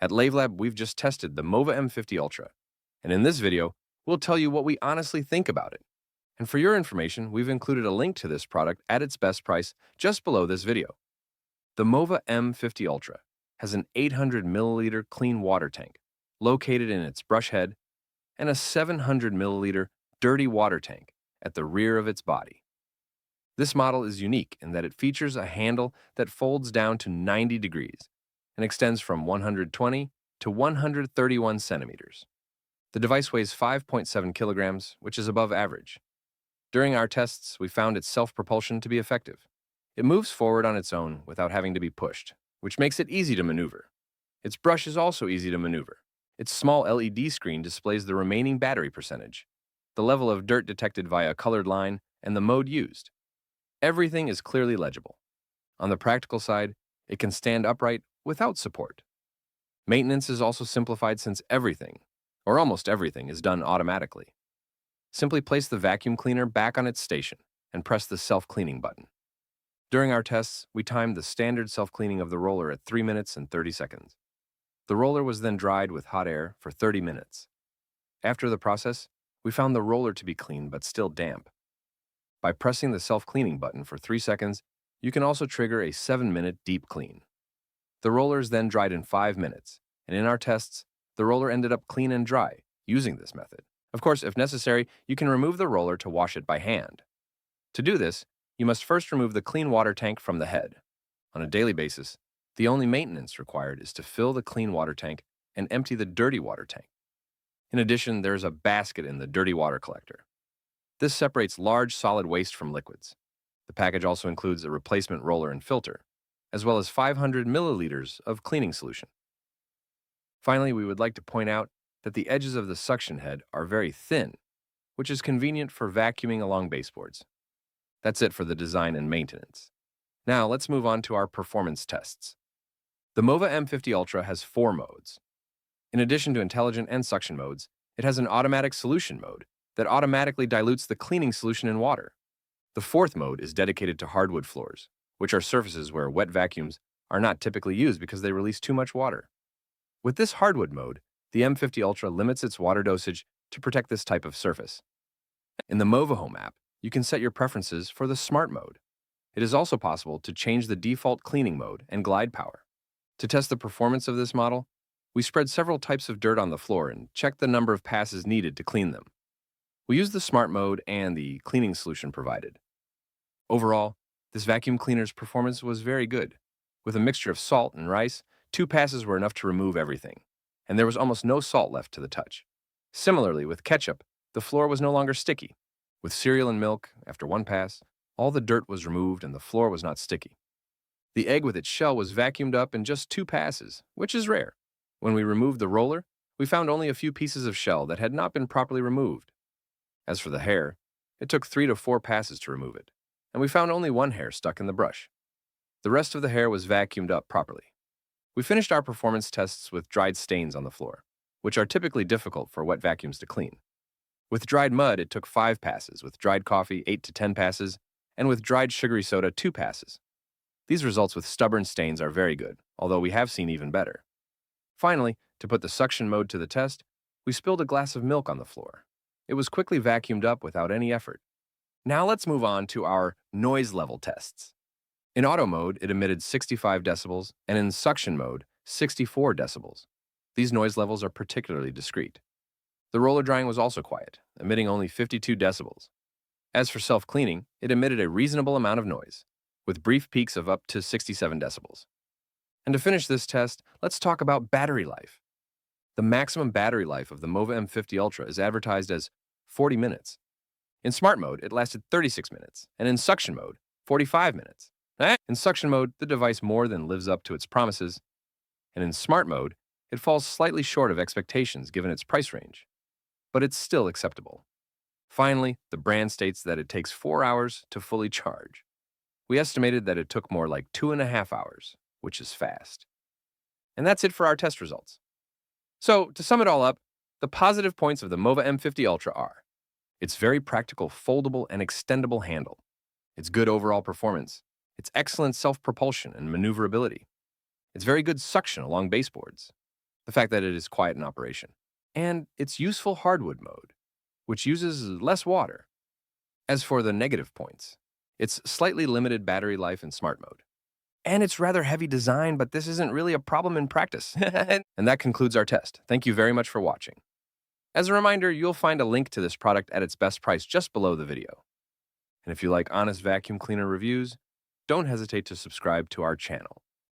At LaveLab, we've just tested the Mova M50 Ultra, and in this video, we'll tell you what we honestly think about it. And for your information, we've included a link to this product at its best price just below this video. The Mova M50 Ultra has an 800 milliliter clean water tank located in its brush head and a 700 milliliter dirty water tank at the rear of its body. This model is unique in that it features a handle that folds down to 90 degrees and extends from 120 to 131 centimeters. The device weighs 5.7 kilograms, which is above average. During our tests, we found its self-propulsion to be effective. It moves forward on its own without having to be pushed, which makes it easy to maneuver. Its brush is also easy to maneuver. Its small LED screen displays the remaining battery percentage, the level of dirt detected via a colored line, and the mode used. Everything is clearly legible. On the practical side, it can stand upright without support. Maintenance is also simplified since everything, or almost everything, is done automatically. Simply place the vacuum cleaner back on its station and press the self-cleaning button. During our tests, we timed the standard self-cleaning of the roller at 3 minutes and 30 seconds. The roller was then dried with hot air for 30 minutes. After the process, we found the roller to be clean but still damp. By pressing the self-cleaning button for 3 seconds, you can also trigger a 7-minute deep clean. The roller is then dried in 5 minutes, and in our tests, the roller ended up clean and dry using this method. Of course, if necessary, you can remove the roller to wash it by hand. To do this, you must first remove the clean water tank from the head. On a daily basis, the only maintenance required is to fill the clean water tank and empty the dirty water tank. In addition, there is a basket in the dirty water collector. This separates large solid waste from liquids. The package also includes a replacement roller and filter, as well as 500 milliliters of cleaning solution. Finally, we would like to point out that the edges of the suction head are very thin, which is convenient for vacuuming along baseboards. That's it for the design and maintenance. Now, let's move on to our performance tests. The Mova M50 Ultra has 4 modes. In addition to intelligent and suction modes, it has an automatic solution mode that automatically dilutes the cleaning solution in water. The 4th mode is dedicated to hardwood floors, which are surfaces where wet vacuums are not typically used because they release too much water. With this hardwood mode, the M50 Ultra limits its water dosage to protect this type of surface. In the Mova Home app, you can set your preferences for the Smart mode. It is also possible to change the default cleaning mode and glide power. To test the performance of this model, we spread several types of dirt on the floor and checked the number of passes needed to clean them. We used the Smart mode and the cleaning solution provided. Overall, this vacuum cleaner's performance was very good. With a mixture of salt and rice, 2 passes were enough to remove everything, and there was almost no salt left to the touch. Similarly, with ketchup, the floor was no longer sticky. With cereal and milk, after 1 pass, all the dirt was removed and the floor was not sticky. The egg with its shell was vacuumed up in just 2 passes, which is rare. When we removed the roller, we found only a few pieces of shell that had not been properly removed. As for the hair, it took 3 to 4 passes to remove it, and we found only 1 hair stuck in the brush. The rest of the hair was vacuumed up properly. We finished our performance tests with dried stains on the floor, which are typically difficult for wet vacuums to clean. With dried mud, it took 5 passes, with dried coffee, 8 to 10 passes, and with dried sugary soda, 2 passes. These results with stubborn stains are very good, although we have seen even better. Finally, to put the suction mode to the test, we spilled a glass of milk on the floor. It was quickly vacuumed up without any effort. Now let's move on to our noise level tests. In auto mode, it emitted 65 decibels, and in suction mode, 64 decibels. These noise levels are particularly discreet. The roller drying was also quiet, emitting only 52 decibels. As for self-cleaning, it emitted a reasonable amount of noise, with brief peaks of up to 67 decibels. And to finish this test, let's talk about battery life. The maximum battery life of the Mova M50 Ultra is advertised as 40 minutes. In Smart mode, it lasted 36 minutes, and in suction mode, 45 minutes. In suction mode, the device more than lives up to its promises, and in Smart mode, it falls slightly short of expectations given its price range, but it's still acceptable. Finally, the brand states that it takes 4 hours to fully charge. We estimated that it took more like 2.5 hours, which is fast. And that's it for our test results. So, to sum it all up, the positive points of the Mova M50 Ultra are its very practical foldable and extendable handle, its good overall performance, its excellent self-propulsion and maneuverability, its very good suction along baseboards, the fact that it is quiet in operation, and its useful hardwood mode, which uses less water. As for the negative points, it's slightly limited battery life in smart mode. And it's rather heavy design, but this isn't really a problem in practice. And that concludes our test. Thank you very much for watching. As a reminder, you'll find a link to this product at its best price just below the video. And if you like honest vacuum cleaner reviews, don't hesitate to subscribe to our channel.